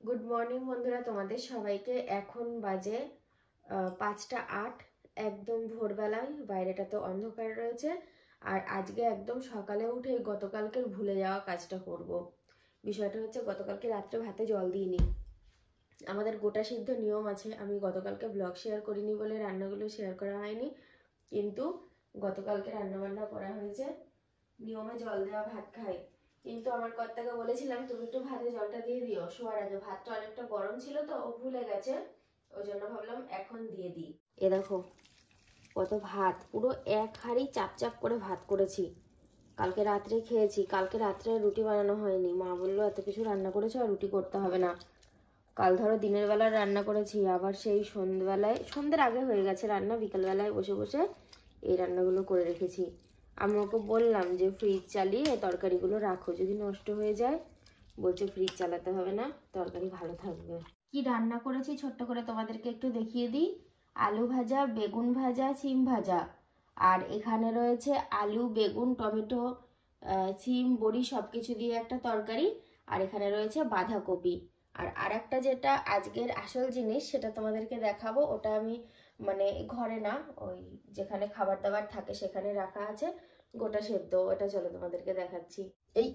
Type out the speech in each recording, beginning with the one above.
Good morning বন্ধুরা, তোমাদের সবাইকে। এখন বাজে 5টা 8, একদম ভোরবেলায়। বাইরেটা তো অন্ধকার রয়েছে। আর আজকে একদম সকালে উঠে গতকালকের ভুলে যাওয়া কাজটা করব। বিষয়টা হচ্ছে, গতকালকে রাত্রে ভাতে জল দিইনি। আমাদের গোটা সিদ্ধ নিয়ম আছে। আমি গতকালকে ব্লগ শেয়ার করিনি বলে রান্নাগুলো শেয়ার করা হয়নি, কিন্তু গতকালকে রান্নাবান্না করা হয়েছে। নিয়মে জল দেওয়া ভাত খাই, কিন্তু আমার কর্তাকে বলেছিলাম তুমি একটু ভাতে জলটা দিয়ে দিও শোয়ার আগে। ভাতটা অনেকটা গরম ছিল তো, ও ভুলে গেছে। ওই জন্য ভাবলাম এখন দিয়ে দিই। এ দেখো কত ভাত, পুরো এক হাঁড়ি চাপ চাপ করে ভাত করেছি। কালকে রাত্রে খেয়েছি। কালকে রাত্রে রুটি বানানো হয়নি। মা বললো এত কিছু রান্না করেছো আর রুটি করতে হবে না। কাল ধরো দিনের বেলা রান্না করেছি, আবার সেই সন্ধ্যেবেলায়, সন্ধ্যের আগে হয়ে গেছে রান্না, বিকালবেলায় বসে বসে এই রান্নাগুলো করে রেখেছি। আমি ওকে বললাম যে ফ্রিজ চালিয়ে তরকারিগুলো রাখো, যদি নষ্ট হয়ে যায়। বলছে ফ্রিজ চালাতে হবে না, তরকারি ভালো থাকবে। কি রান্না করেছি ছোট্ট করে তোমাদেরকে একটু দেখিয়ে দিই। আলু ভাজা, বেগুন ভাজা, সিম ভাজা। আর এখানে রয়েছে আলু, বেগুন, টমেটো, সিম, বড়ি সবকিছু দিয়ে একটা তরকারি। আর এখানে রয়েছে বাঁধাকপি। আর আরেকটা যেটা আজকের আসল জিনিস, সেটা তোমাদেরকে দেখাবো। ওটা আমি মানে ঘরে না, ওই যেখানে খাবার দাবার থাকে সেখানে রাখা আছে, গোটা সেদ্ধ। ওটা চলো তোমাদেরকে দেখাচ্ছি। এই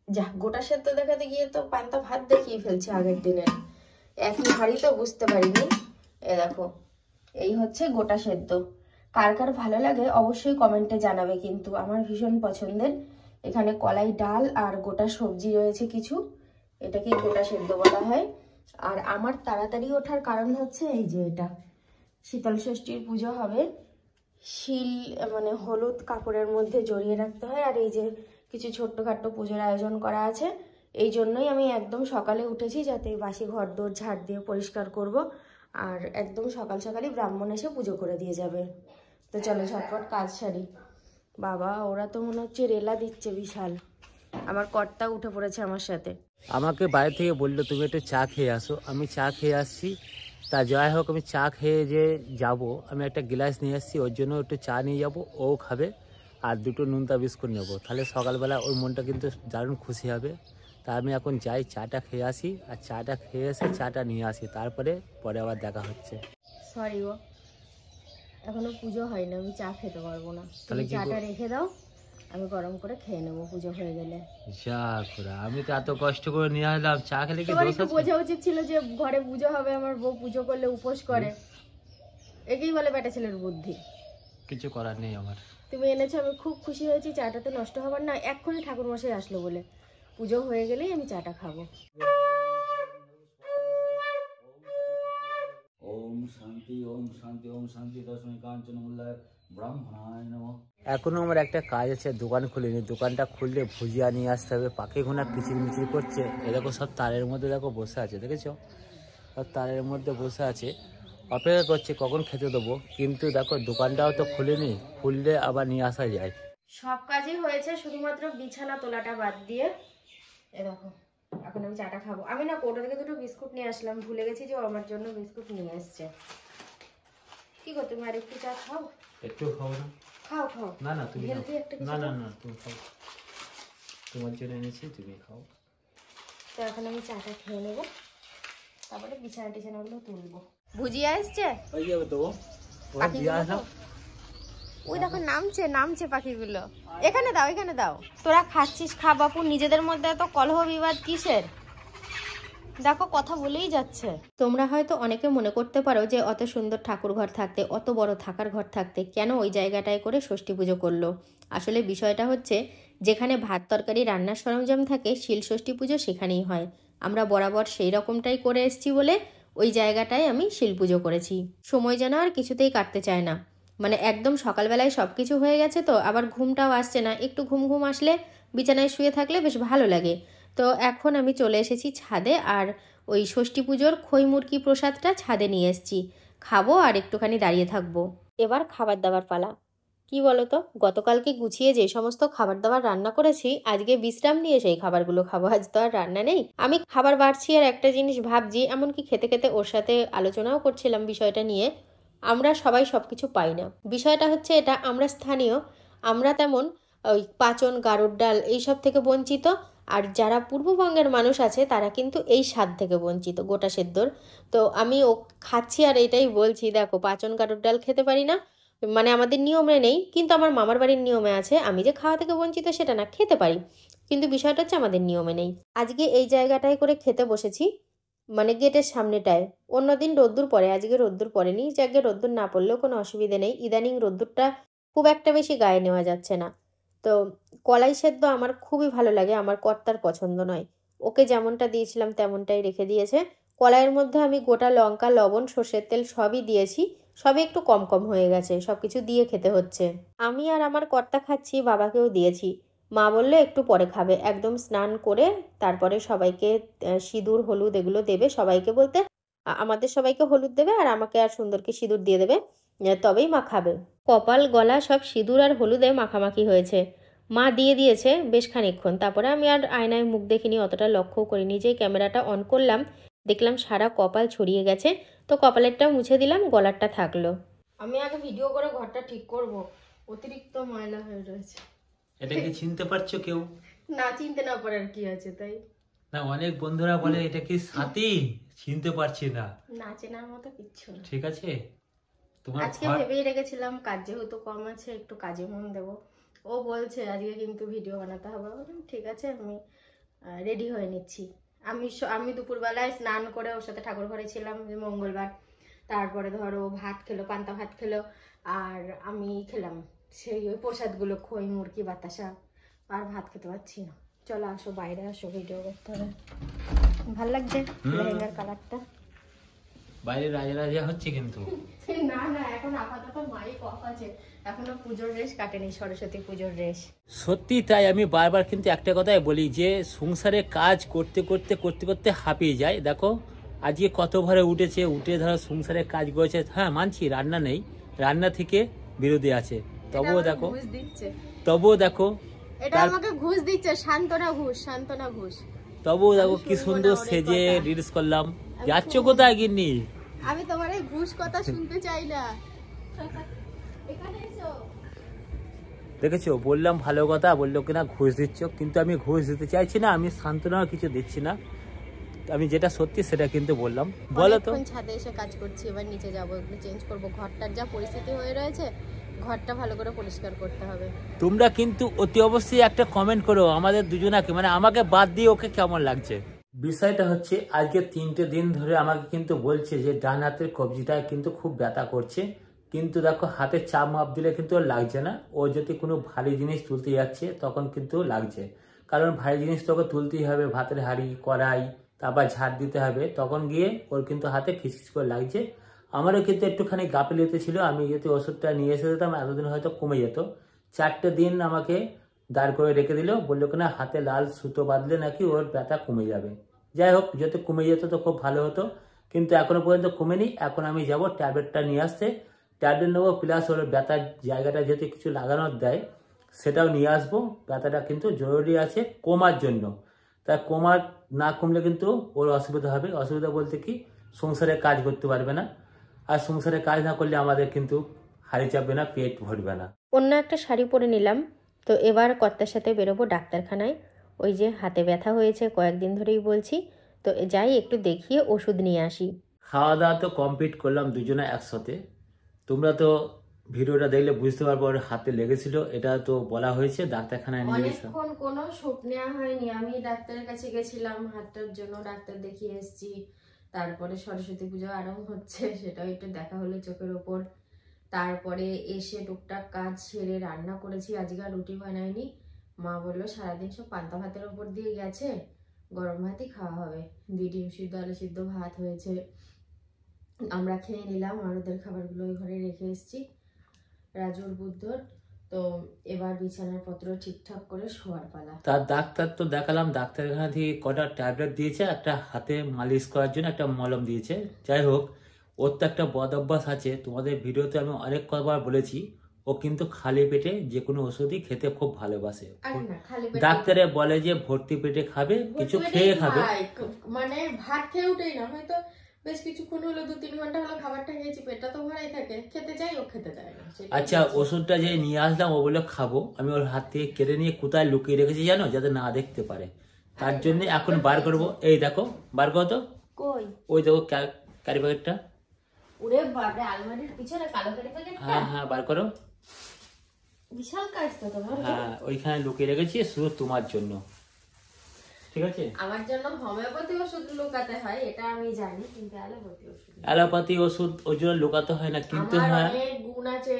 যা, গোটা সেদ্ধ দেখাতে গিয়ে তো পান্তা ভাত দেখিয়ে ফেলছি আগের দিনের। একই হাঁড়ি তো বুঝতে পারিনি। এ দেখো, এই হচ্ছে গোটা সেদ্ধ। কার কার ভালো লাগে অবশ্যই কমেন্টে জানাবে, কিন্তু আমার ভীষণ পছন্দের। এখানে কলাই ডাল আর গোটা সবজি রয়েছে কিছু, এটাকে গোটা সেদ্ধ বলা হয়। আর আমার তাড়াতাড়ি ওঠার কারণ হচ্ছে এই যে এটা শীতল ষষ্ঠীর পুজো হবে। শিল মানে হলুদ কাপড়ের মধ্যে জড়িয়ে রাখতে হয়। আর এই যে কিছু ছোট্টখাট্টো পুজোর আয়োজন করা আছে। এই জন্যই আমি একদম সকালে উঠেছি, যাতে বাসি ঘর দোর ঝাড় দিয়ে পরিষ্কার করব। আর একদম সকাল সকালই ব্রাহ্মণ এসে পুজো করে দিয়ে যাবে। তো চলো ঝটপট কাজ সারি। বাবা, ওরা তো মনে হচ্ছে রেলা দিচ্ছে বিশাল। আমার কর্তা উঠে পড়েছে আমার সাথে। আমাকে বাইরে থেকে বললো তুমি একটু চা খেয়ে আসো। আমি চা খেয়ে আসছি। তা যাই হোক, আমি চা খেয়ে যে যাব, আমি একটা গ্লাস নিয়ে আসছি, ওর জন্য একটু চা নিয়ে যাব, ও খাবে। আর দুটো নুনতা বিস্কুট নেব, তাহলে সকালবেলা ওর মনটা কিন্তু দারুণ খুশি হবে। তা আমি এখন যাই চাটা খেয়ে আসি, আর চাটা খেয়ে এসে চাটা নিয়ে আসি, তারপরে পরে আবার দেখা হচ্ছে। সরি গো, এখনো পুজো হয়নি, আমি চা খেতে পারবো না। তাহলে তুমি চাটা রেখে দাও, আমি গরম করে খেয়ে নেবো পুজো হয়ে গেলে। যা করে, আমি তো এত কষ্ট করে নিয়ে আসলাম, চা খেলে কি তোমার দোষ একটু আছে? বোঝা উচিত ছিল যে ঘরে পুজো হবে, আমার বউ পুজো করলে উপোস করে। একেই বলে বেটা ছেলের বুদ্ধি। কিছু করার নেই আমার। তুমি এনেছো, আমি খুব খুশি হয়েছি। চাটা তো নষ্ট হবার না, এক্ষুনি ঠাকুর মশাই আসলো বলে। পুজো হয়ে গেলেই আমি চাটা খাবো। ওম শান্তি ওম শান্তি ওম শান্তি দশমী কাঞ্চন মূল্যায় ব্রাহ্মণায় নমঃ। এখনো আমার একটা কাজ আছে, দোকান খুলিনি। দোকানটা খুললে ভুজিয়া নিয়ে আসতে হবে। পাখি ঘোনা কিচির মিচির করছে। এরকম সব তারের মধ্যে দেখো বসে আছে, দেখেছো? সব তারের মধ্যে বসে আছে, অপেক্ষা করছে কখন খেতে দেবো। কিন্তু দেখো দোকানটাও তো খুলিনি, খুললে আবার নিয়ে আসা যায়। সব কাজই হয়েছে, শুধুমাত্র বিছানা তোলাটা বাদ দিয়ে। এ দেখো, এখন আমি চাটা খাবো। আমি না কোটা থেকে দুটো বিস্কুট নিয়ে আসলাম, ভুলে গেছি যে ও আমার জন্য বিস্কুট নিয়ে এসছে। কি গো, তুমি আর একটু চা খাও? একটু খাও না? খাও খাও। না না, তুমি হেলদি একটা কিছু না না খাও। না, তুমি খাও, তোমার জন্য এনেছি, তুমি খাও। তো এখন আমি চাটা খেয়ে নেবো, তারপরে বিছানা টিছানাগুলো তুলবো। ভুজিয়া এসছে? ওই যাবে তো পাখিগুলো তো ওই দেখো নামছে নামছে পাখিগুলো। এখানে দাও, এখানে দাও। তোরা খাচ্ছিস খা বাপু, নিজেদের মধ্যে এত কলহ বিবাদ কিসের? দেখো কথা বলেই যাচ্ছে। তোমরা হয়তো অনেকে মনে করতে পারো যে অত সুন্দর ঠাকুর ঘর থাকতে, অত বড় থাকার ঘর থাকতে কেন ওই জায়গাটায় করে ষষ্ঠী পুজো করলো। আসলে বিষয়টা হচ্ছে, যেখানে ভাত তরকারি রান্নার সরঞ্জাম থাকে শিল ষষ্ঠী পুজো সেখানেই হয়। আমরা বরাবর সেই রকমটাই করে এসেছি বলে ওই জায়গাটায় আমি শিল পুজো করেছি। সময় যেন আর কিছুতেই কাটতে চায় না। মানে একদম সকালবেলায় সব কিছু হয়ে গেছে তো, আবার ঘুমটাও আসছে না। একটু ঘুম ঘুম আসলে বিছানায় শুয়ে থাকলে বেশ ভালো লাগে। তো এখন আমি চলে এসেছি ছাদে, আর ওই ষষ্ঠী পুজোর খই মুরকি প্রসাদটা ছাদে নিয়ে এসেছি। খাবো আর একটুখানি দাঁড়িয়ে থাকবো। এবার খাবার দাবার পালা। কি বলো তো, গতকালকে গুছিয়ে যে সমস্ত খাবার দাবার রান্না করেছি, আজকে বিশ্রাম নিয়ে সেই খাবারগুলো খাবো। আজ তো আর রান্না নেই। আমি খাবার বাড়ছি আর একটা জিনিস ভাবছি, এমনকি খেতে খেতে ওর সাথে আলোচনাও করছিলাম বিষয়টা নিয়ে। আমরা সবাই সব কিছু পাই না। বিষয়টা হচ্ছে এটা, আমরা স্থানীয়, আমরা তেমন ওই পাচন, গাড়ুর ডাল এইসব থেকে বঞ্চিত। আর যারা পূর্ববঙ্গের মানুষ আছে তারা কিন্তু এই স্বাদ থেকে বঞ্চিত, গোটা সেদ্ধর। তো আমি খাচ্ছি আর এটাই বলছি, দেখো পাচন কাঠুর ডাল খেতে পারি না, মানে আমাদের নিয়মে নেই, কিন্তু আমার মামার বাড়ির নিয়মে আছে। আমি যে খাওয়া থেকে বঞ্চিত সেটা না, খেতে পারি, কিন্তু বিষয়টা হচ্ছে আমাদের নিয়মে নেই। আজকে এই জায়গাটায় করে খেতে বসেছি, মানে গেটের সামনেটায়। অন্যদিন রোদ্দুর পড়ে, আজকে রোদ্দুর পড়েনি। যাকে রোদ্দুর না পড়লেও কোনো অসুবিধে নেই, ইদানিং রোদ্দুরটা খুব একটা বেশি গায়ে নেওয়া যাচ্ছে না। তো কলাই সেদ্ধ আমার খুবই ভালো লাগে, আমার কর্তার পছন্দ নয়। ওকে যেমনটা দিয়েছিলাম তেমনটাই রেখে দিয়েছে। কলাইয়ের মধ্যে আমি গোটা লঙ্কা, লবণ, সর্ষের তেল সবই দিয়েছি, সবই একটু কম কম হয়ে গেছে, সব কিছু দিয়ে খেতে হচ্ছে। আমি আর আমার কর্তা খাচ্ছি, বাবাকেও দিয়েছি। মা বললো একটু পরে খাবে, একদম স্নান করে তারপরে সবাইকে সিঁদুর হলুদ এগুলো দেবে, সবাইকে বলতে আমাদের সবাইকে হলুদ দেবে আর আমাকে আর সুন্দরকে সিঁদুর দিয়ে দেবে, তবেই মা খাবে। কপাল গলা সব সিঁদুর আর হলুদে মাখামাখি হয়েছে, মা দিয়ে দিয়েছে বেশ খানিকক্ষণ। তারপরে আমি আর আয়নায় মুখ দেখিনি, অতটা লক্ষ্যও করিনি। যে ক্যামেরাটা অন করলাম দেখলাম সারা কপাল ছড়িয়ে গেছে, তো কপালেরটা মুছে দিলাম, গলারটা থাকলো। আমি আগে ভিডিও করে ঘরটা ঠিক করব, অতিরিক্ত ময়লা হয়ে রয়েছে। এটা কি চিনতে পারছো কেউ? না চিনতে না পারার কি আছে, তাই না, অনেক বন্ধুরা বলে এটা কি সাথী, চিনতে পারছি না। না চেনার মতো কিচ্ছু না। ঠিক আছে, তোমার আজকে ভেবেই রেখেছিলাম কাজ যেহেতু কম আছে একটু কাজে মন দেবো। ও বলছে আজকে কিন্তু ভিডিও বানাতে হবে, বললাম ঠিক আছে, আমি রেডি হয়ে নিচ্ছি। আমি দুপুরবেলায় স্নান করে ওর সাথে ঠাকুর ঘরে ছিলাম, যে মঙ্গলবার। তারপরে ধরো ভাত খেলো, পান্তা ভাত খেলো, আর আমি খেলাম সেই ওই প্রসাদগুলো, খই, মুরগি, বাতাসা। আর ভাত খেতে পারছি না। চলো আসো, বাইরে আসো, ভিডিও করতে হবে। ভাল লাগছে লেহেঙ্গার কালারটা। বাইরে রাজা রাজা হচ্ছে কিন্তু। না না, এখন আপাতত মাইক অফ আছে, এখনো পুজোর রেশ কাটেনি, সরস্বতী পুজোর রেশ। সত্যি তাই, আমি বারবার কিন্তু একটা কথাই বলি যে সংসারে কাজ করতে করতে করতে করতে হাঁপিয়ে যায়। দেখো আজকে কত ঘরে উঠেছে, উঠে ধরো সংসারে কাজ করেছে। হ্যাঁ মানছি রান্না নেই, রান্না থেকে বিরোধী আছে, তবুও দেখো এটা আমাকে ঘুষ দিচ্ছে, সান্তনা ঘুষ, সান্তনা ঘুষ। তবুও দেখো কি সুন্দর সেজে রিলস করলাম। যাচ্ছ কোথায় গিন্নি? আমি তোমার এই ঘুষ কথা শুনতে চাই না। দেখেছো, বললাম ভালো কথা, বললো কিনা ঘুষ দিচ্ছ, কিন্তু আমি ঘুষ দিতে চাইছি না, আমি সান্ত্বনাও কিছু দিচ্ছি না, আমি যেটা সত্যি সেটা কিন্তু বললাম। বলো তো, ছাদে এসে কাজ করছি, এবার নিচে যাবো, একটু চেঞ্জ করবো। ঘরটার যা পরিস্থিতি হয়ে রয়েছে, ঘরটা ভালো করে পরিষ্কার করতে হবে। তোমরা কিন্তু অতি অবশ্যই একটা কমেন্ট করো আমাদের দুজনাকে, মানে আমাকে বাদ দিয়ে ওকে কেমন লাগছে। বিষয়টা হচ্ছে আজকে 3টে দিন ধরে আমাকে কিন্তু বলছে যে ডান হাতের কবজিটায় কিন্তু খুব ব্যথা করছে, কিন্তু দেখো হাতে চাপ মাপ দিলে কিন্তু ওর লাগছে না। ও যদি কোনো ভারী জিনিস তুলতে যাচ্ছে তখন কিন্তু লাগছে, কারণ ভারী জিনিস তোকে তুলতেই হবে, ভাতের হাঁড়ি, কড়াই, তারপর ঝাড় দিতে হবে, তখন গিয়ে ওর কিন্তু হাতে খিচখিচ করে লাগছে। আমারও কিন্তু একটুখানি গাফিলতি ছিল, আমি যদি ওষুধটা নিয়ে এসে দিতাম এতদিন হয়তো কমে যেত। 4টে দিন আমাকে দাঁড় করে রেখে দিল, বললো কিনা হাতে লাল সুতো বাঁধলে নাকি ওর ব্যথা কমে যাবে। যাই হোক, যদি কমে যেত তো খুব ভালো হতো, কিন্তু এখনো পর্যন্ত কমেনি। এখন আমি যাব ট্যাবলেটটা নিয়ে আসতে, ট্যাবলেট নেবো, প্লাস ওর ব্যথার জায়গাটা যদি কিছু লাগানোর দেয় সেটাও নিয়ে আসবো। ব্যথাটা কিন্তু জরুরি আছে কমার জন্য, তাই কমার না কমলে কিন্তু ওর অসুবিধা হবে। অসুবিধা বলতে কি, সংসারে কাজ করতে পারবে না, আর সংসারে কাজ না করলে আমাদের কিন্তু হাড়ি চাপবে না, পেট ভরবে না। অন্য একটা শাড়ি পরে নিলাম, তো এবার কর্তার সাথে বেরোবো ডাক্তারখানায়। ওই যে হাতে ব্যথা হয়েছে কয়েকদিন ধরেই বলছি, তো যাই একটু দেখিয়ে ওষুধ নিয়ে আসি। খাওয়া দাওয়া তো কমপ্লিট করলাম দুজনে একসাথে। তোমরা তো ভিডিওটা দেখলে বুঝতে পারবো ওর হাতে লেগেছিল, এটা তো বলা হয়েছে, ডাক্তারখানায় নিয়ে গেছিলাম। অনেকক্ষণ কোনো শ্যুট নেওয়া হয়নি, আমি ডাক্তারের কাছে গেছিলাম হাতটার জন্য, ডাক্তার দেখিয়ে এসেছি। তারপরে সরস্বতী পুজো আরম্ভ হচ্ছে, সেটাও একটু দেখা হলো চোখের ওপর। তারপরে এসে টুকটাক কাজ সেরে রান্না করেছি, আজকে আর রুটি বানাইনি। মা বললো সারাদিন সব পান্তা ভাতের ওপর দিয়ে গেছে, গরম ভাতই খাওয়া হবে। 2 ডিম সিদ্ধ, আলু সিদ্ধ, ভাত হয়েছে, আমরা খেয়ে নিলাম। আর ওদের খাবারগুলো ওই ঘরে রেখে এসেছি, রাজুর বুদ্ধর। তো এবার বিছানার পত্র ঠিকঠাক করে শোয়ার পালা। তার ডাক্তার তো দেখালাম, ডাক্তারখানা থেকে কটা ট্যাবলেট দিয়েছে, একটা হাতে মালিশ করার জন্য একটা মলম দিয়েছে। যাই হোক, ওর তো একটা বদ অভ্যাস আছে, তোমাদের ভিডিওতে আমি অনেক কবার বলেছি, ও কিন্তু খালি পেটে যে কোনো ওষুধই খেতে খুব ভালোবাসে। ডাক্তারে বলে যে ভর্তি পেটে খাবে, কিছু খেয়ে খাবে, মানে ভাত খেয়ে উঠেই না, হয়তো বেশ কিছুক্ষণ হলো 2-3 ঘন্টা হলো খাবারটা খেয়েছি, পেটটা তো ভরাই থাকে, খেতে চাই ও খেতে দেয় না। আচ্ছা, ওষুধটা যে নিয়ে আসলাম ও বলে খাবো, আমি ওর হাত থেকে কেড়ে নিয়ে কোথায় লুকিয়ে রেখেছি জানো, যাতে না দেখতে পারে। তার জন্য এখন বার করবো। এই দেখো বার করো তো, কই? ওই দেখো কারি প্যাকেটটা। ওরে বাপরে, আলমারির পিছনে কালো কারি প্যাকেটটা? হ্যাঁ হ্যাঁ বার করো। বিশাল কাজ তো তোমার। হ্যাঁ ওইখানে লুকিয়ে রেখেছি শুধু তোমার জন্য, ঠিক আছে? আমার জন্য হোমিওপ্যাথি ওষুধ লুকাতে হয় এটা আমি জানি, কিন্তু অ্যালোপ্যাথি ওষুধ অ্যালোপ্যাথি ওষুধ ওই জন্য লুকাতে হয় না, কিন্তু আমার হ্যাঁ অনেক গুণ আছে,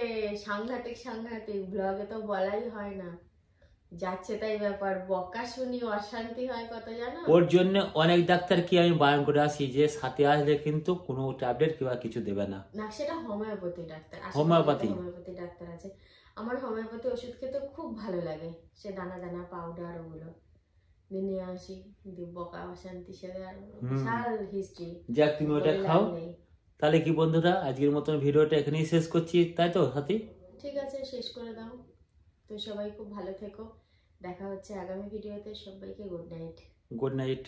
সাংঘাতিক সাংঘাতিক, ব্লগে তো বলাই হয় না, যাচ্ছে তাই ব্যাপার, বকা শুনি অশান্তি হয় কত জানো। ওর জন্য অনেক ডাক্তার কি আমি বারণ করে আসি যে সাথে আসলে কিন্তু কোনো ট্যাবলেট কিংবা কিছু দেবে না। না সেটা homeopathy doctor, homeopathy. Homeopathy doctor আছে। আমার হোমিওপ্যাথি ওষুধ খেতে খুব ভালো লাগে, সে দানা দানা পাউডার ওগুলো নিয়ে আসি, কিন্তু বকা অশান্তি সেরে আর বিশাল হিস্ট্রি। যাক তুমি ওটা খাও। তাহলে কি বন্ধুরা, আজকের মতন ভিডিওটা এখানেই শেষ করছি, তাই তো সাথী? ঠিক আছে, শেষ করে দাও। তো সবাই খুব ভালো থেকো, দেখা হচ্ছে আগামী ভিডিওতে, সবাইকে গুড নাইট। Good night.